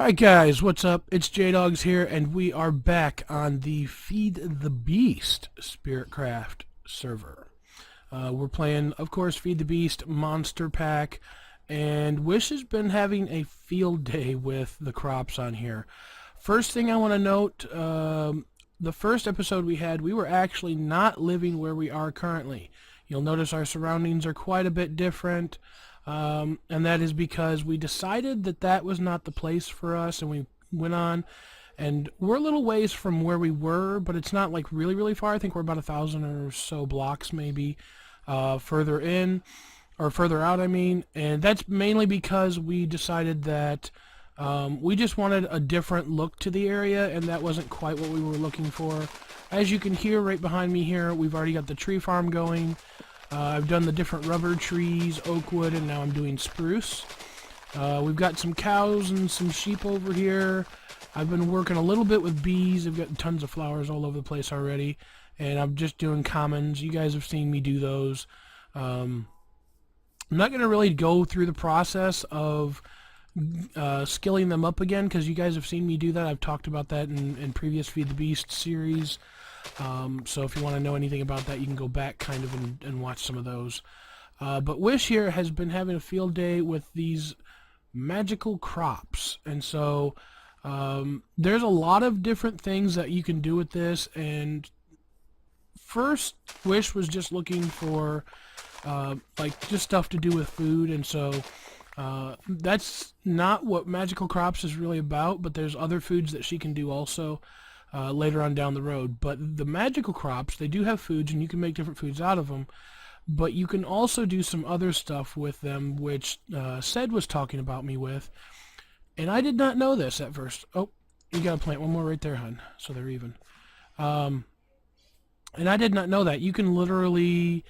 Alright guys, what's up? It's JDawgs here, and we are back on the Feed the Beast Spiritcraft server. We're playing, of course, Feed the Beast Monster Pack, and Wish has been having a field day with the crops on here. First thing I want to note, the first episode we had, we were actually not living where we are currently. You'll notice our surroundings are quite a bit different. And that is because we decided that that was not the place for us, and we went on, and we're a little ways from where we were, but it's not like really far. I think we're about 1,000 or so blocks maybe further in, or further out I mean, and that's mainly because we decided that we just wanted a different look to the area, and that wasn't quite what we were looking for. As you can hear right behind me here, we've already got the tree farm going. I've done the different rubber trees, oak wood, and now I'm doing spruce. We've got some cows and some sheep over here. I've been working a little bit with bees. I've got tons of flowers all over the place already. And I'm just doing commons. You guys have seen me do those. I'm not going to really go through the process of skilling them up again, because you guys have seen me do that. I've talked about that in previous Feed the Beast series. So if you want to know anything about that, you can go back kind of and watch some of those. But Wish here has been having a field day with these magical crops, and so there's a lot of different things that you can do with this. And first, Wish was just looking for like just stuff to do with food, and so that's not what magical crops is really about, but there's other foods that she can do also. Later on down the road. But the magical crops, they do have foods, and you can make different foods out of them, but you can also do some other stuff with them, which Sed was talking about me with, and I did not know this at first. Oh, you gotta plant one more right there, hun, so they're even. And I did not know that you can literally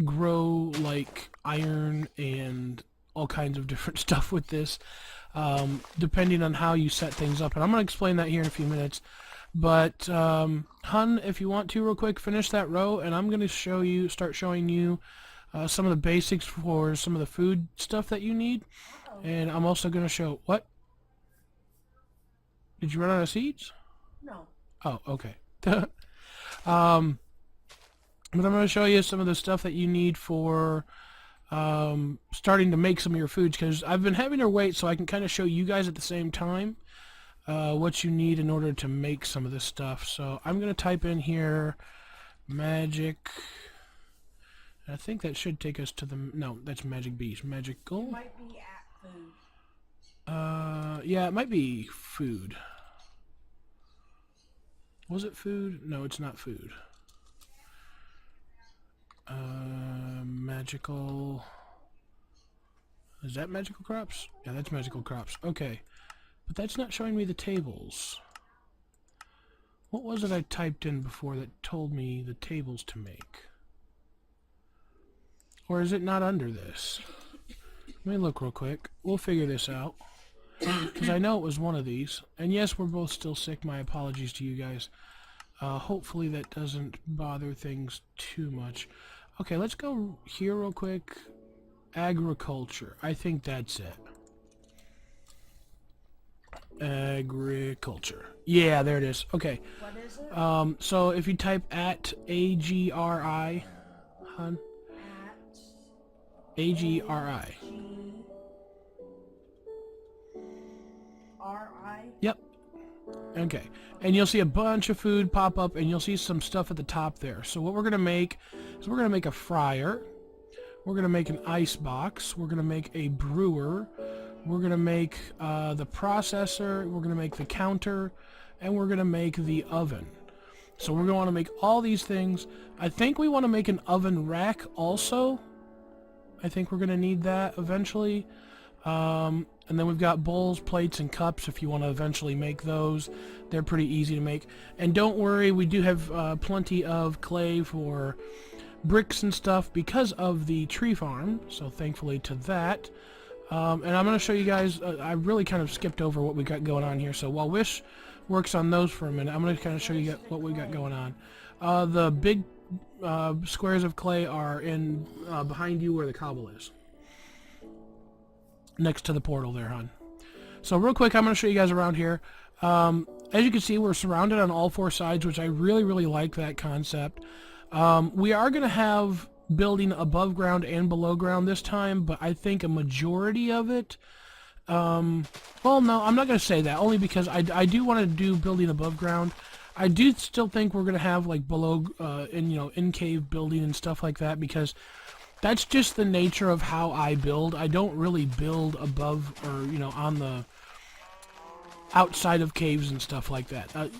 grow like iron and all kinds of different stuff with this, depending on how you set things up, and I'm going to explain that here in a few minutes. But hun, if you want to real quick, finish that row, and I'm going to start showing you some of the basics for some of the food stuff that you need. And I'm also going to show what? Did you run out of seeds? No. Oh, okay. But I'm going to show you some of the stuff that you need for starting to make some of your foods, because I've been having her wait so I can kind of show you guys at the same time what you need in order to make some of this stuff. So I'm going to type in here magic. I think that should take us to the, no, that's magic bees. Magical. It might be at food. Yeah, it might be food. Was it food? No, it's not food. Magical. Is that magical crops? Yeah, that's magical crops. Okay. But that's not showing me the tables. What was it I typed in before that told me the tables to make? Or is it not under this? Let me look real quick. We'll figure this out, because I know it was one of these. And yes, we're both still sick. My apologies to you guys. Hopefully that doesn't bother things too much. Okay, let's go here real quick. Agriculture. I think that's it. Agriculture. Yeah, there it is. Okay. What is it? So if you type at AGRI, hun. At AGRI. R-I? Yep. Okay. And you'll see a bunch of food pop up, and you'll see some stuff at the top there. So what we're going to make is we're going to make a fryer. We're going to make an ice box. We're going to make a brewer. We're going to make the processor. We're going to make the counter. And we're going to make the oven. So we're going to want to make all these things. I think we want to make an oven rack also. I think we're going to need that eventually. And then we've got bowls, plates, and cups if you want to eventually make those. They're pretty easy to make. And don't worry, we do have plenty of clay for bricks and stuff because of the tree farm. So thankfully to that. And I'm going to show you guys, I really kind of skipped over what we got going on here. So while Wish works on those for a minute, I'm going to kind of show you what we got going on. The big squares of clay are in behind you where the cobble is. Next to the portal there, hon. So real quick, I'm going to show you guys around here. As you can see, we're surrounded on all four sides, which I really like that concept. We are going to have building above ground and below ground this time, but I think a majority of it, well, no, I'm not going to say that, only because I do want to do building above ground. I do still think we're going to have like below, in cave building and stuff like that, because that's just the nature of how I build. I don't really build above or, on the outside of caves and stuff like that.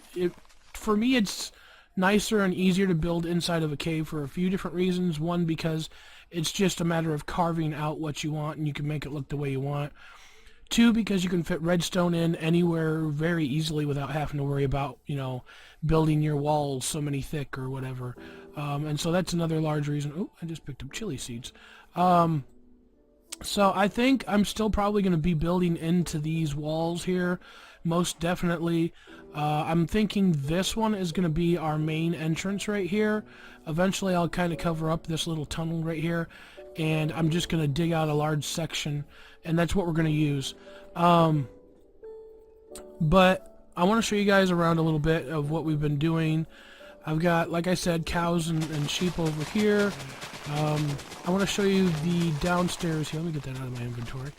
For me, it's nicer and easier to build inside of a cave for a few different reasons. One, because it's just a matter of carving out what you want and you can make it look the way you want. Two, because you can fit redstone in anywhere very easily without having to worry about, building your walls so many thick or whatever. And so that's another large reason. Oh, I just picked up chili seeds. So I think I'm still probably going to be building into these walls here, most definitely. I'm thinking this one is going to be our main entrance right here. Eventually I'll kind of cover up this little tunnel right here, and I'm just going to dig out a large section, and that's what we're going to use. But I want to show you guys around a little bit of what we've been doing. I've got, like I said, cows and sheep over here. I want to show you the downstairs here. Let me get that out of my inventory.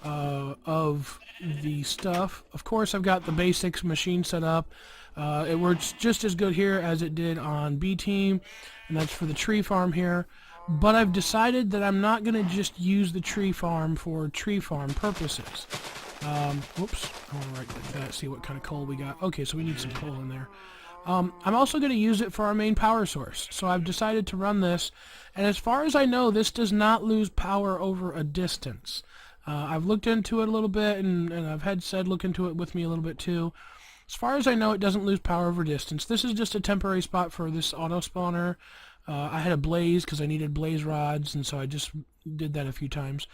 Of the stuff. Of course, I've got the basics machine set up. It works just as good here as it did on B Team, and that's for the tree farm here. But I've decided that I'm not going to just use the tree farm for tree farm purposes. Whoops, I want to right click that, see what kind of coal we got. Okay, so we need some coal in there. I'm also going to use it for our main power source. So I've decided to run this, and as far as I know, this does not lose power over a distance. I've looked into it a little bit, and I've had Sed look into it with me a little bit too. As far as I know, it doesn't lose power over distance. This is just a temporary spot for this auto spawner. I had a blaze because I needed blaze rods, and so I just did that a few times.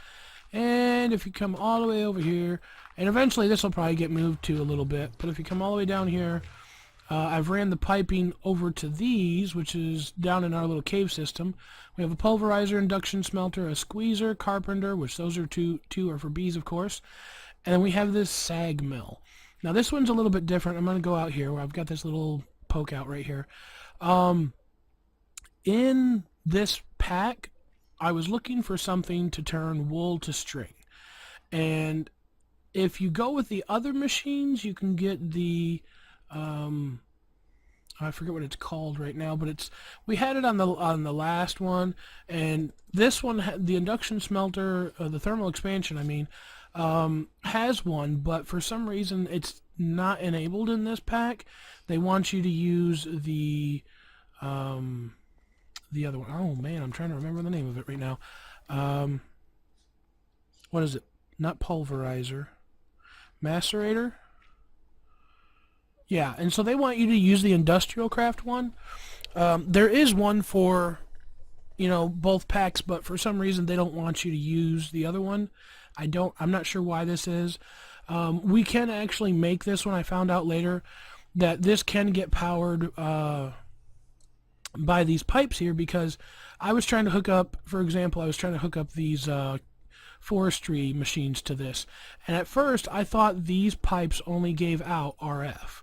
And if you come all the way over here, and eventually this will probably get moved to a little bit, but if you come all the way down here, I've ran the piping over to these, which is down in our little cave system. We have a pulverizer, induction smelter, a squeezer, carpenter, which those are two are for bees, of course. And then we have this sag mill. Now this one's a little bit different. I'm going to go out here where I've got this little poke out right here. In this pack, I was looking for something to turn wool to string. And if you go with the other machines, you can get the I forget what it's called right now, but we had it on the last one, and this one, the induction smelter, the thermal expansion, I mean, has one, but for some reason it's not enabled in this pack. They want you to use the other one. Oh man, I'm trying to remember the name of it right now. What is it? Not pulverizer. Macerator? Yeah, and so they want you to use the industrial craft one. There is one for, both packs, but for some reason they don't want you to use the other one. I'm not sure why this is. We can actually make this one. I found out later that this can get powered by these pipes here, because I was trying to hook up, for example, these forestry machines to this, and at first I thought these pipes only gave out RF.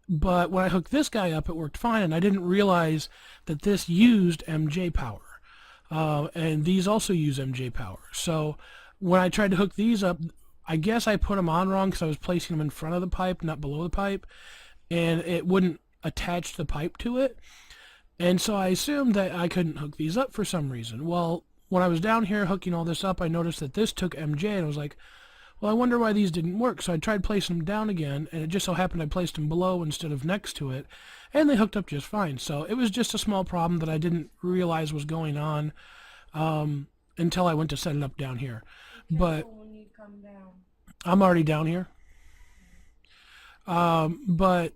But when I hooked this guy up, it worked fine, and I didn't realize that this used MJ power. And these also use MJ power. So when I tried to hook these up, I guess I put them on wrong because I was placing them in front of the pipe, not below the pipe, and it wouldn't attach the pipe to it. And so I assumed that I couldn't hook these up for some reason. Well, when I was down here hooking all this up, I noticed that this took MJ, and I was like, well, I wonder why these didn't work. So I tried placing them down again, and it just so happened I placed them below instead of next to it, and they hooked up just fine. So it was just a small problem that I didn't realize was going on until I went to set it up down here. But when you come down. I'm already down here. But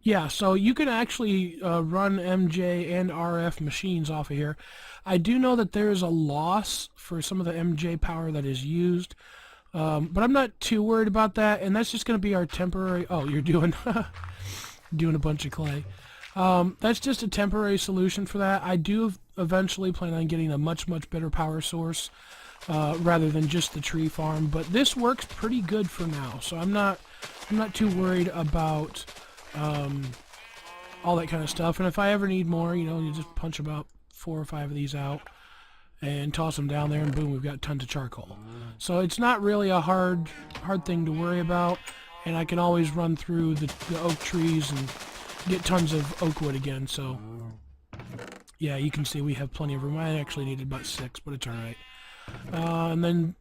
yeah, so you can actually run MJ and RF machines off of here. I do know that there is a loss for some of the MJ power that is used. But I'm not too worried about that, and that's just going to be our temporary... Oh, you're doing doing a bunch of clay. That's just a temporary solution for that. I do eventually plan on getting a much better power source. rather than just the tree farm. But this works pretty good for now, so I'm not too worried about all that kind of stuff. And if I ever need more, you know, you just punch about 4 or 5 of these out and toss them down there, and boom, we've got tons of charcoal. So it's not really a hard thing to worry about, and I can always run through the oak trees and get tons of oak wood again. So yeah, you can see we have plenty of room. I actually needed about 6, but it's alright. And then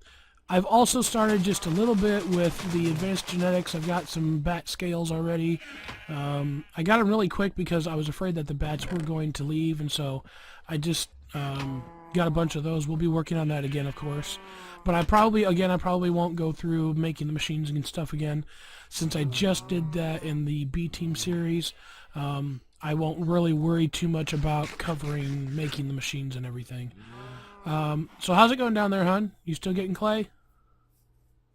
I've also started just a little bit with the advanced genetics. I've got some bat scales already. I got them really quick because I was afraid that the bats were going to leave, and so I just got a bunch of those. We'll be working on that again, of course. But I probably won't go through making the machines and stuff again, since I just did that in the B Team series. I won't really worry too much about covering making the machines and everything. So how's it going down there, hon? You still getting clay?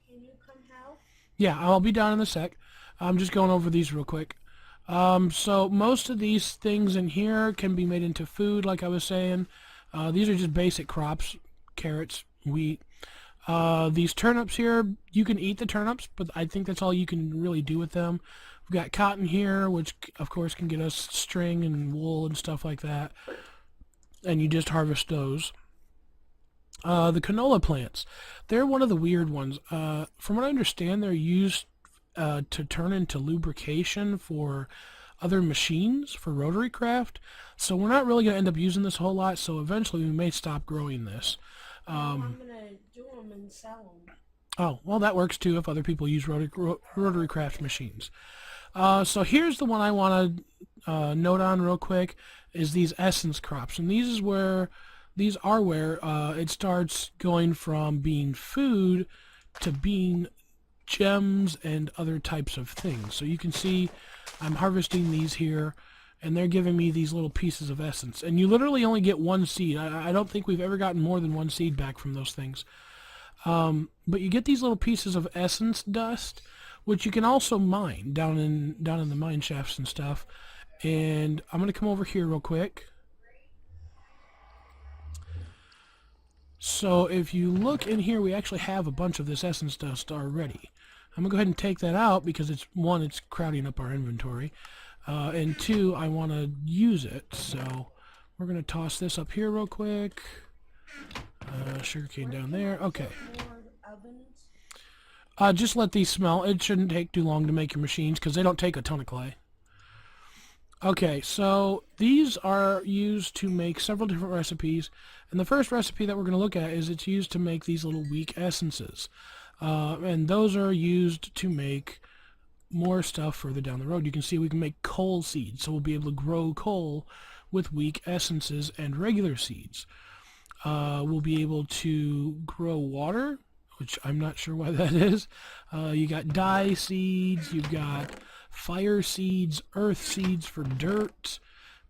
Can you come help? Yeah, I'll be down in a sec. I'm just going over these real quick. So most of these things in here can be made into food, like I was saying. These are just basic crops: carrots, wheat. These turnips here, you can eat the turnips, but I think that's all you can really do with them. We've got cotton here, which of course can get us string and wool and stuff like that. And you just harvest those. The canola plants, they're one of the weird ones. From what I understand, they're used to turn into lubrication for other machines, for rotary craft. So we're not really going to end up using this a whole lot, so eventually we may stop growing this. I'm going to do them and sell them. Oh, well, that works too if other people use rotary craft machines. So here's the one I want to note on real quick, is these essence crops. And these are where it starts going from being food to being gems and other types of things. So you can see I'm harvesting these here, and they're giving me these little pieces of essence. And you literally only get 1 seed. I don't think we've ever gotten more than 1 seed back from those things. But you get these little pieces of essence dust, which you can also mine down in the mine shafts and stuff. And I'm going to come over here real quick. So if you look in here, we actually have a bunch of this essence dust already. I'm going to go ahead and take that out because it's crowding up our inventory. And 2, I want to use it. So we're going to toss this up here real quick. Sugarcane down there. Okay. Just let these smell. It shouldn't take too long to make your machines because they don't take a ton of clay. Okay, so these are used to make several different recipes. And the first recipe that we're going to look at is it's used to make these little weak essences. And those are used to make more stuff further down the road. You can see we can make coal seeds, so we'll be able to grow coal with weak essences and regular seeds. We'll be able to grow water, which I'm not sure why that is. You got dye seeds, you've got fire seeds, earth seeds for dirt,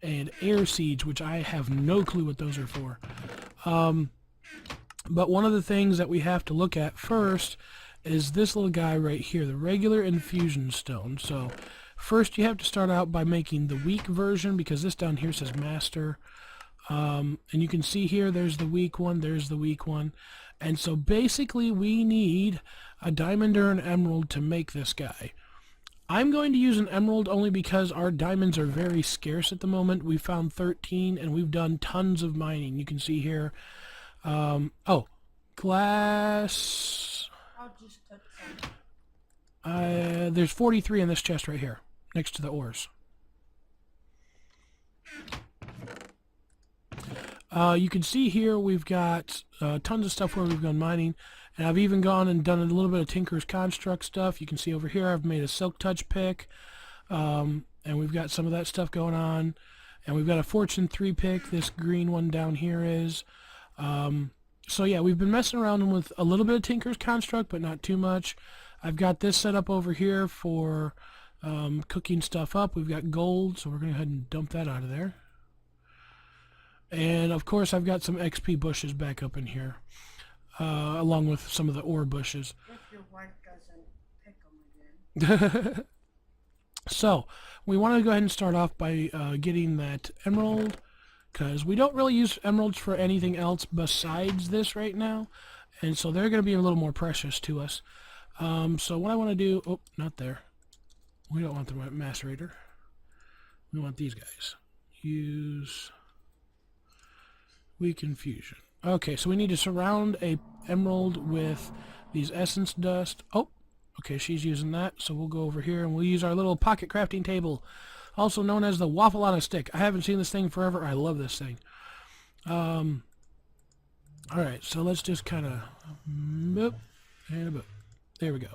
and air seeds, which I have no clue what those are for. But one of the things that we have to look at first is this little guy right here, the regular infusion stone. So first you have to start out by making the weak version, because this down here says master. And you can see here there's the weak one, there's the weak one. And so basically we need a diamond or an emerald to make this guy. I'm going to use an emerald only because our diamonds are very scarce at the moment. We found 13 and we've done tons of mining. You can see here. Oh, glass. I'll just touch some. There's 43 in this chest right here, next to the ores. You can see here we've got tons of stuff where we've gone mining, and I've even gone and done a little bit of Tinker's Construct stuff. You can see over here I've made a Silk Touch pick, and we've got some of that stuff going on, and we've got a Fortune 3 pick. This green one down here is. So yeah, we've been messing around with a little bit of Tinker's Construct, but not too much. I've got this set up over here for cooking stuff up. We've got gold, so we're going to go ahead and dump that out of there. And of course I've got some XP bushes back up in here, along with some of the ore bushes. If your wife doesn't pick them again. So we want to go ahead and start off by getting that emerald, because we don't really use emeralds for anything else besides this right now. and so they're going to be a little more precious to us. So what I want to do... Oh, not there. We don't want the macerator. We want these guys. Use weak infusion. Okay, so we need to surround a emerald with these essence dust. Oh, okay, she's using that, so we'll go over here and we'll use our little pocket crafting table, also known as the waffle on a stick. I haven't seen this thing forever. I love this thing. Alright, so let's just kind of boop and boop. There we go.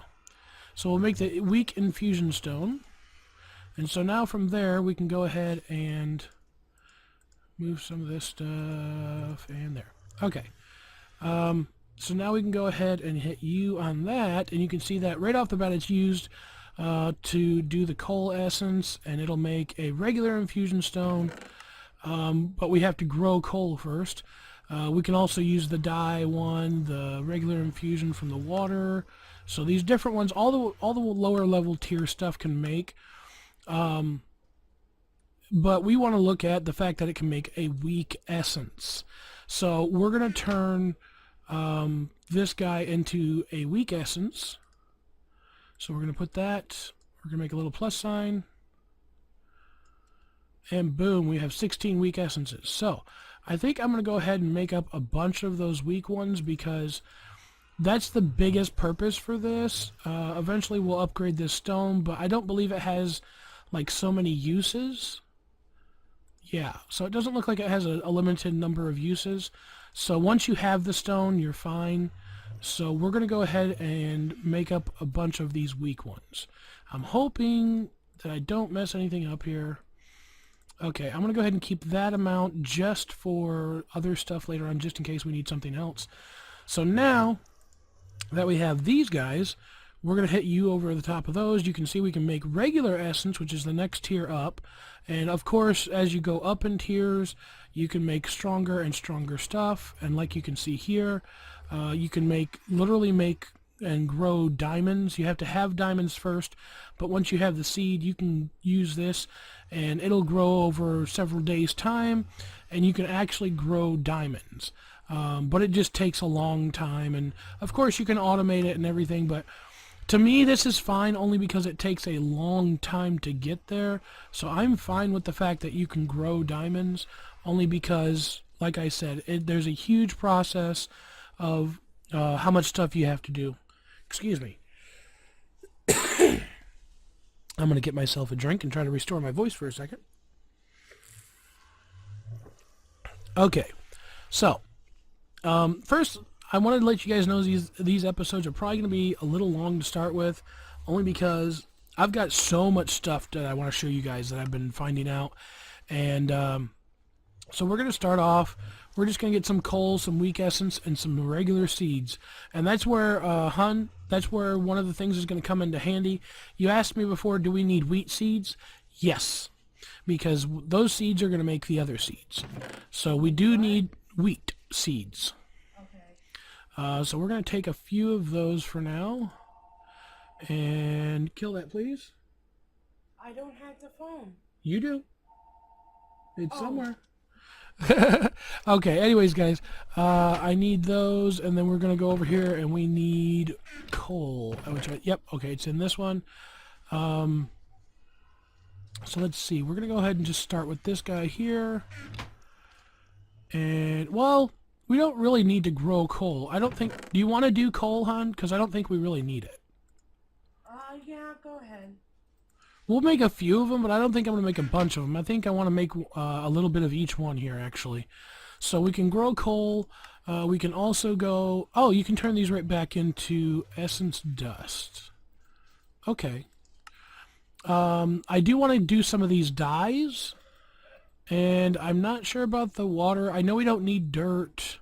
So we'll make the weak infusion stone. And so now from there we can go ahead and move some of this stuff and there. Okay. So now we can go ahead and hit U on that, and you can see that right off the bat it's used to do the coal essence, and it'll make a regular infusion stone, but we have to grow coal first. We can also use the dye one, the regular infusion from the water. So these different ones, all the lower level tier stuff can make. But we want to look at the fact that it can make a weak essence. So we're going to turn this guy into a weak essence. So we're going to put that, we're going to make a little plus sign, and boom, we have 16 weak essences. So I think I'm going to go ahead and make up a bunch of those weak ones because that's the biggest purpose for this. Eventually we'll upgrade this stone, but I don't believe it has like so many uses. Yeah, so it doesn't look like it has a limited number of uses. So once you have the stone, you're fine. So we're going to go ahead and make up a bunch of these weak ones. I'm hoping that I don't mess anything up here. Okay, I'm going to go ahead and keep that amount just for other stuff later on, just in case we need something else. So now that we have these guys, we're going to hit U over the top of those. You can see we can make regular essence, which is the next tier up. And of course, as you go up in tiers, you can make stronger and stronger stuff. And like you can see here, you can literally make and grow diamonds. You have to have diamonds first, but once you have the seed, you can use this and it'll grow over several days' time, and you can actually grow diamonds. But it just takes a long time, and of course you can automate it and everything, but to me this is fine only because it takes a long time to get there. So I'm fine with the fact that you can grow diamonds, only because, like I said, there's a huge process of how much stuff you have to do. Excuse me. I'm going to get myself a drink and try to restore my voice for a second. Okay, so first I wanted to let you guys know these episodes are probably going to be a little long to start with, only because I've got so much stuff that I want to show you guys that I've been finding out. And so we're going to start off. We're just going to get some coal, some weak essence, and some regular seeds. And that's where, that's where one of the things is going to come into handy. You asked me before, do we need wheat seeds? Yes, because those seeds are going to make the other seeds. So we do need wheat seeds. Okay. So we're going to take a few of those for now. And kill that, please. I don't have the phone. You do. It's somewhere. Okay, anyways, guys, I need those, and then we're going to go over here, and we need coal. Yep, okay, it's in this one. So let's see. We're going to go ahead and just start with this guy here. And, well, we don't really need to grow coal. I don't think... Do you want to do coal, hon? Because I don't think we really need it. Yeah, go ahead. We'll make a few of them, but I don't think I'm going to make a bunch of them. I think I want to make a little bit of each one here, actually. So we can grow coal. We can also go... Oh, you can turn these right back into essence dust. Okay. I do want to do some of these dyes. And I'm not sure about the water. I know we don't need dirt.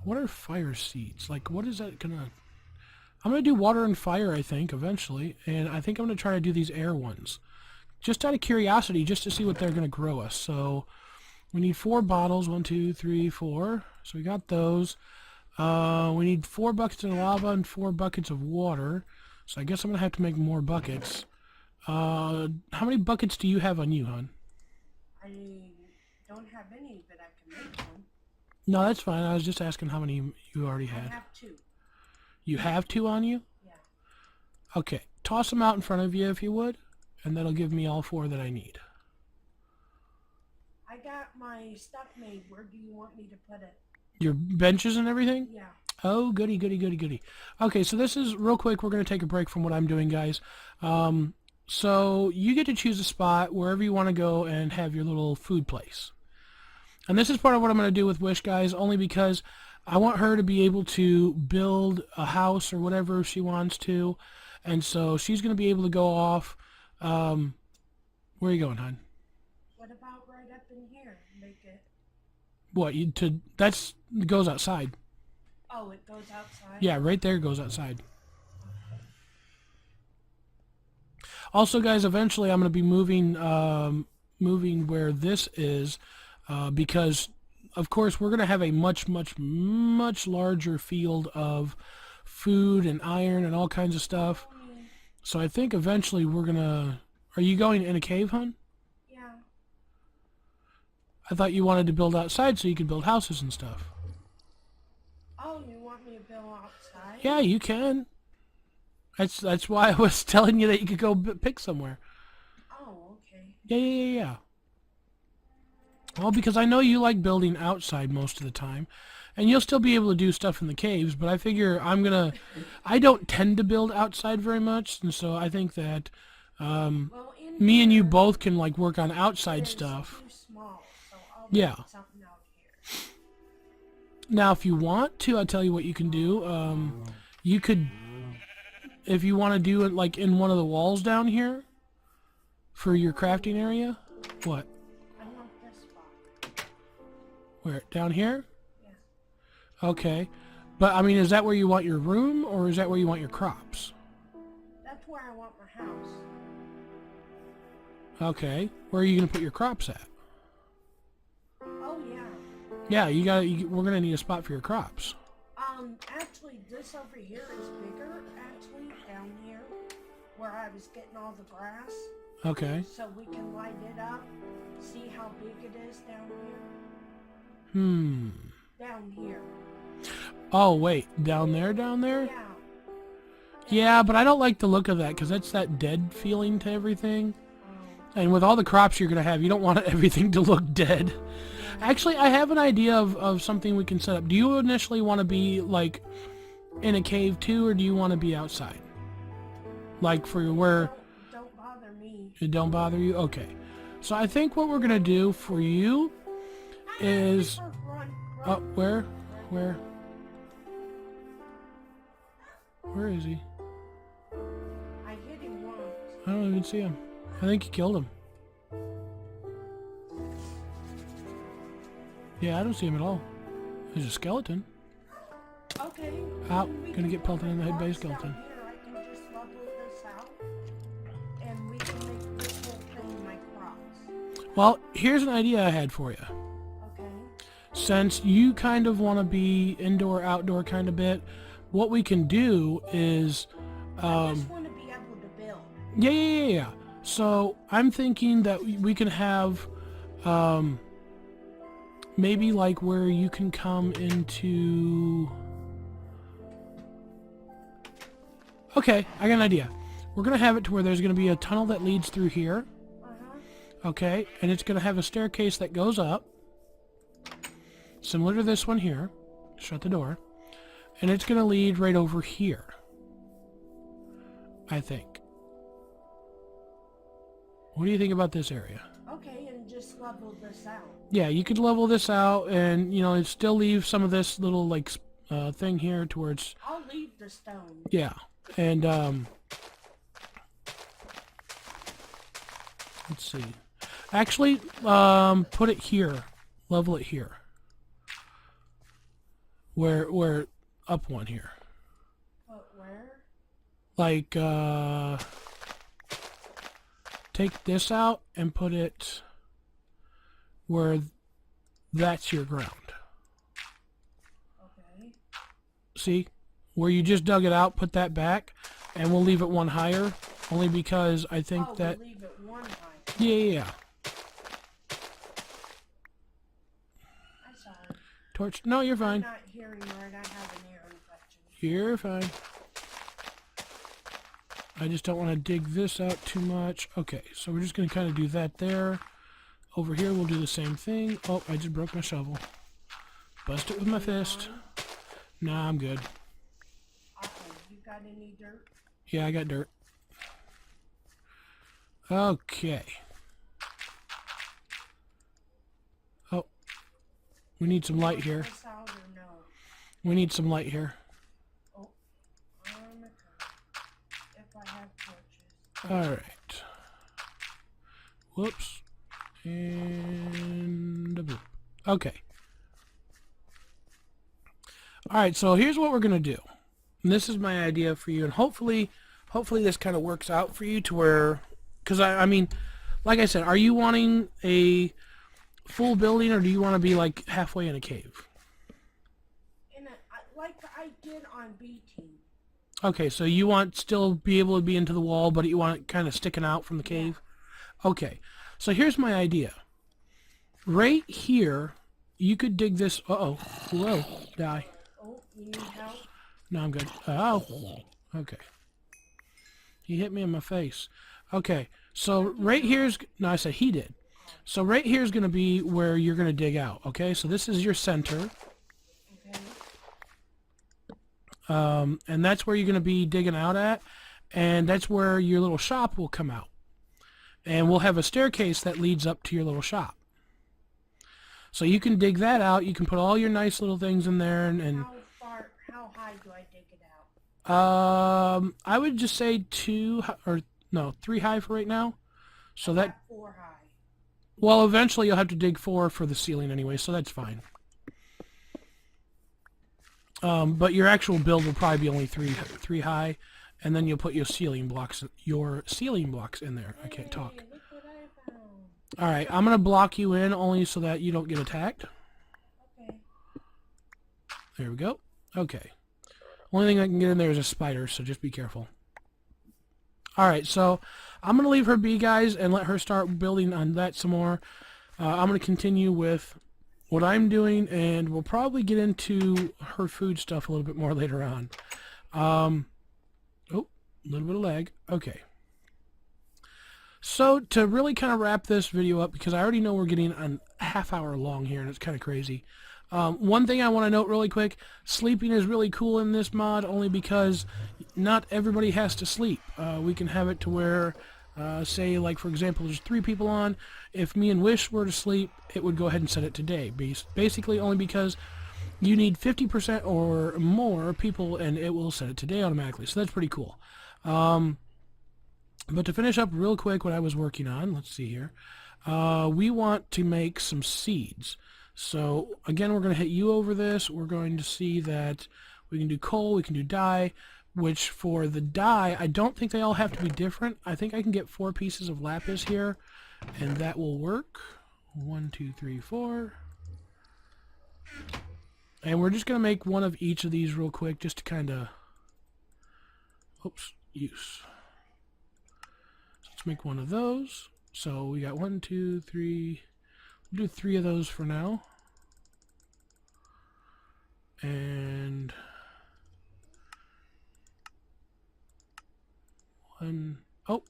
What are fire seeds? Like, what is that going to... I'm going to do water and fire, I think, eventually. And I think I'm going to try to do these air ones. Just out of curiosity, just to see what they're going to grow us. So we need 4 bottles. 1, 2, 3, 4. So we got those. We need 4 buckets of lava and 4 buckets of water. So I guess I'm going to have to make more buckets. How many buckets do you have on you, hon? I don't have any, but I can make one. No, that's fine. I was just asking how many you already I had. have 2. You have 2 on you? Yeah. Okay. Toss them out in front of you if you would, and that'll give me all 4 that I need. I got my stuff made. Where do you want me to put it? Your benches and everything? Yeah. Oh, goody, goody, goody, goody. Okay, so this is, real quick, we're going to take a break from what I'm doing, guys. So you get to choose a spot wherever you want to go and have your little food place. And this is part of what I'm going to do with Wish, guys, only because I want her to be able to build a house or whatever she wants to. And so she's going to be able to go off. Where are you going, hon? What about right up in here? Make it... What, that's goes outside. Oh, it goes outside? Yeah, right there goes outside. Also, guys, eventually I'm going to be moving where this is, because, of course, we're going to have a much, much, much larger field of food and iron and all kinds of stuff. So I think eventually we're going to... Are you going in a cave, hon? Yeah. I thought you wanted to build outside so you could build houses and stuff. Oh, you want me to build outside? Yeah, you can. That's why I was telling you that you could go pick somewhere. Oh, okay. Yeah. Well, because I know you like building outside most of the time, and you'll still be able to do stuff in the caves, but I figure I don't tend to build outside very much, and so I think that Well, me and you both can like work on outside stuff. Too small, so I'll Yeah. make something out here. Now, if you want to, I'll tell you what you can do. You could, if you want to do it like in one of the walls down here for your crafting area. What? I want this spot. Where? Down here? Yeah. Okay. But, I mean, is that where you want your room, or is that where you want your crops? That's where I want my house. Okay. Where are you going to put your crops at? Oh, yeah. Yeah, we're going to need a spot for your crops. Actually, this over here is bigger, actually, down here, where I was getting all the grass. Okay. So we can light it up, see how big it is down here. Down here. Oh, wait. Down there? Yeah. Yeah, but I don't like the look of that, because that's that dead feeling to everything. And with all the crops you're going to have, you don't want everything to look dead. Actually, I have an idea of something we can set up. Do you initially want to be, like, in a cave, too, or do you want to be outside? Like, for where... Don't bother me. It don't bother you? Okay. So I think what we're going to do for you is... Run. Oh, where? Where is he? I hit him once. I don't even see him. I think you killed him. Yeah, I don't see him at all. There's a skeleton. Okay. Ow, gonna get pelted in the head by a skeleton. Here, I can just level this out, and we can make this whole thing my crops. Well, here's an idea I had for you. Okay. Since you kind of want to be indoor, outdoor kind of bit, what we can do is... I just want to be able to build. Yeah. So I'm thinking that we can have... maybe like where you can come into... Okay, I got an idea. We're going to have it to where there's going to be a tunnel that leads through here. Okay, and it's going to have a staircase that goes up. Similar to this one here. Shut the door. And it's going to lead right over here. I think. What do you think about this area? Okay, and just level this out. Yeah, you could level this out and, you know, it'd still leave some of this little, like, thing here towards... I'll leave the stone. Yeah, and, let's see. Actually, put it here. Level it here. Where, up one here. But where? Like, take this out and put it where that's your ground. Okay. See? Where you just dug it out, put that back, and we'll leave it one higher, only because I think that... We'll leave it one higher. Yeah. I saw it. Torch. No, you're I'm fine. not hearing right. I have an ear infection. You're fine. I just don't want to dig this out too much. Okay, so we're just going to kind of do that there. Over here, we'll do the same thing. Oh, I just broke my shovel. Bust it with my fist. Nah, I'm good. Awesome. You got any dirt? Yeah, I got dirt. Okay. Oh. We need some light here. This out or no? We need some light here. Oh, if I have torches. Alright. Whoops. And a boop. Okay. Alright, so here's what we're going to do. And this is my idea for you, and hopefully this kind of works out for you to where, because I mean, like I said, are you wanting a full building, or do you want to be like halfway in a cave? Like I did on B Team. Okay, so you want still be able to be into the wall, but you want it kind of sticking out from the cave? Yeah. Okay, so here's my idea. Right here, you could dig this. Uh-oh. Whoa. Die. Oh, you need help? No, I'm good. Oh. Okay. He hit me in my face. Okay, so right here's... No, I said he did. So right here is going to be where you're going to dig out, okay? So this is your center. Okay. And that's where you're going to be digging out at. And that's where your little shop will come out. And we'll have a staircase that leads up to your little shop. So you can dig that out. You can put all your nice little things in there. And how high do I dig it out? I would just say 3 high for right now. So that 4 high. Well, eventually you'll have to dig 4 for the ceiling anyway, so that's fine. But your actual build will probably be only 3 high, and then you'll put your ceiling blocks in there. I can't talk. Look what I found. All right, I'm gonna block you in only so that you don't get attacked. Okay. There we go. Okay. Only thing that can get in there is a spider, so just be careful. All right, so I'm going to leave her be, guys, and let her start building on that some more. I'm going to continue with what I'm doing, and we'll probably get into her food stuff a little bit more later on. Oh, a little bit of lag. Okay. So to really kind of wrap this video up, because I already know we're getting a half hour long here, and it's kind of crazy. One thing I want to note really quick, sleeping is really cool in this mod only because not everybody has to sleep. We can have it to where, say, like for example, there's 3 people on. If me and Wish were to sleep, it would go ahead and set it to day. Basically only because you need 50% or more people and it will set it to day automatically. So that's pretty cool. But to finish up real quick what I was working on, let's see here. We want to make some seeds. So again, we're going to hit U over this. We're going to see that we can do coal, we can do dye, which for the dye, I don't think they all have to be different. I think I can get 4 pieces of lapis here, and that will work. 1, 2, 3, 4. And we're just going to make one of each of these real quick, just to kind of... Oops, use. So let's make one of those. So we got 1, 2, 3... We'll do 3 of those for now. And 1. Oh,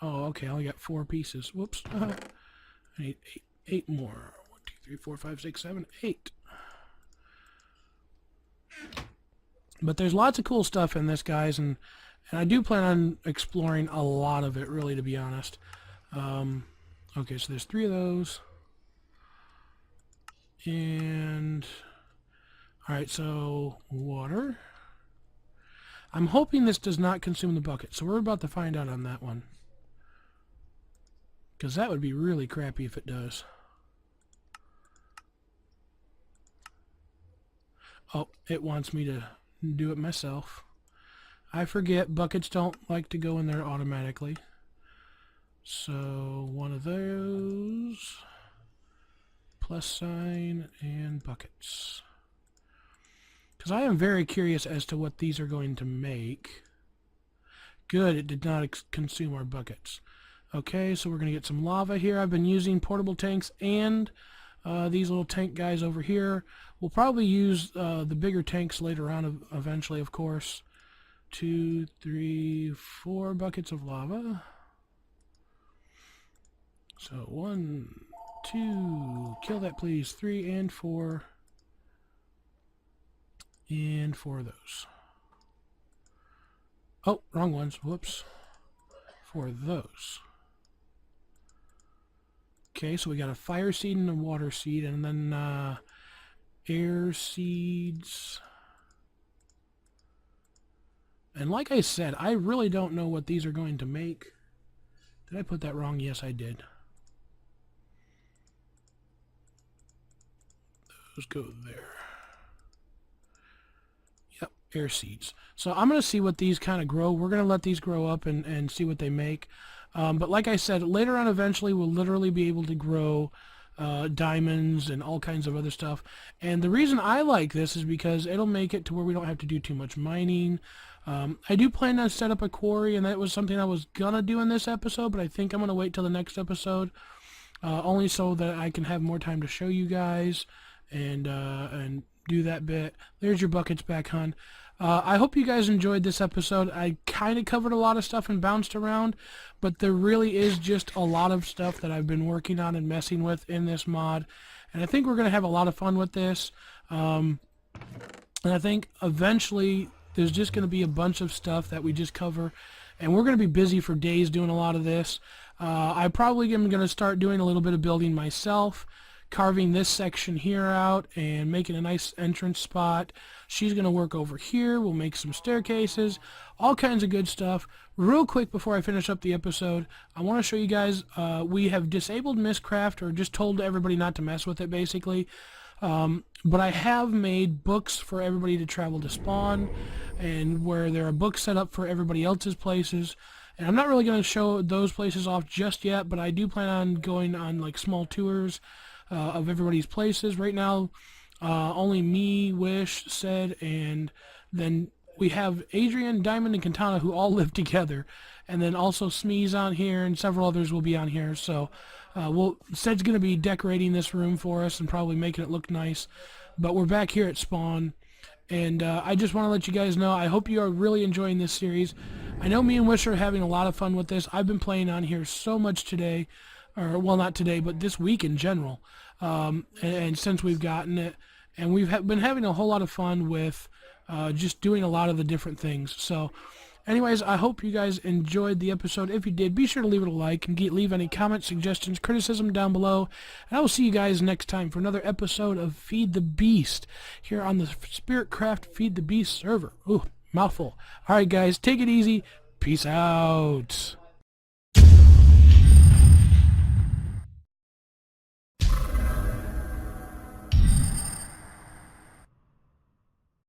okay. I only got 4 pieces. Whoops. I need 8 more. 1, 2, 3, 4, 5, 6, 7, 8. But there's lots of cool stuff in this, guys, and I do plan on exploring a lot of it, really, to be honest. Okay, so there's 3 of those. And... Alright, so water. I'm hoping this does not consume the bucket, so we're about to find out on that one. Because that would be really crappy if it does. Oh, it wants me to do it myself. I forget, buckets don't like to go in there automatically. So, one of those, plus sign, and buckets. Because I am very curious as to what these are going to make. Good, it did not consume our buckets. Okay, so we're going to get some lava here. I've been using portable tanks and these little tank guys over here. We'll probably use the bigger tanks later on eventually, of course. 2, 3, 4 buckets of lava. So 1, 2, kill that please. 3 and 4. And 4 of those. Oh, wrong ones. Whoops. 4 of those. Okay, so we got a fire seed and a water seed, and then air seeds. And like I said, I really don't know what these are going to make. Did I put that wrong? Yes, I did. Those go there. Yep, air seeds. So I'm going to see what these kind of grow. We're going to let these grow up and see what they make. But like I said, later on eventually we'll literally be able to grow diamonds and all kinds of other stuff. And the reason I like this is because it'll make it to where we don't have to do too much mining. I do plan to set up a quarry, and that was something I was going to do in this episode, but I think I'm going to wait till the next episode, only so that I can have more time to show you guys and do that bit. There's your buckets back, hon. I hope you guys enjoyed this episode. I kind of covered a lot of stuff and bounced around, but there really is just a lot of stuff that I've been working on and messing with in this mod, and I think we're going to have a lot of fun with this. And I think eventually there's just going to be a bunch of stuff that we just cover, and we're going to be busy for days doing a lot of this. I probably am going to start doing a little bit of building myself, carving this section here out and making a nice entrance spot. She's going to work over here. We'll make some staircases, all kinds of good stuff. Real quick before I finish up the episode, I want to show you guys, we have disabled Mistcraft, or just told everybody not to mess with it basically. But I have made books for everybody to travel to spawn, and where there are books set up for everybody else's places. And I'm not really going to show those places off just yet, but I do plan on going on like small tours of everybody's places. Right now, only me, Wish, Said, and then we have Adrian, Diamond, and Katana who all live together. And then also Smee's on here, and several others will be on here. So Said's going to be decorating this room for us and probably making it look nice. But we're back here at spawn. And I just want to let you guys know, I hope you are really enjoying this series. I know me and Wish are having a lot of fun with this. I've been playing on here so much today. Or, well, not today, but this week in general. And since we've gotten it. And we've been having a whole lot of fun with just doing a lot of the different things. So, anyways, I hope you guys enjoyed the episode. If you did, be sure to leave it a like and leave any comments, suggestions, criticism down below. And I will see you guys next time for another episode of Feed the Beast here on the Spiritcraft Feed the Beast server. Ooh, mouthful. Alright, guys, take it easy. Peace out.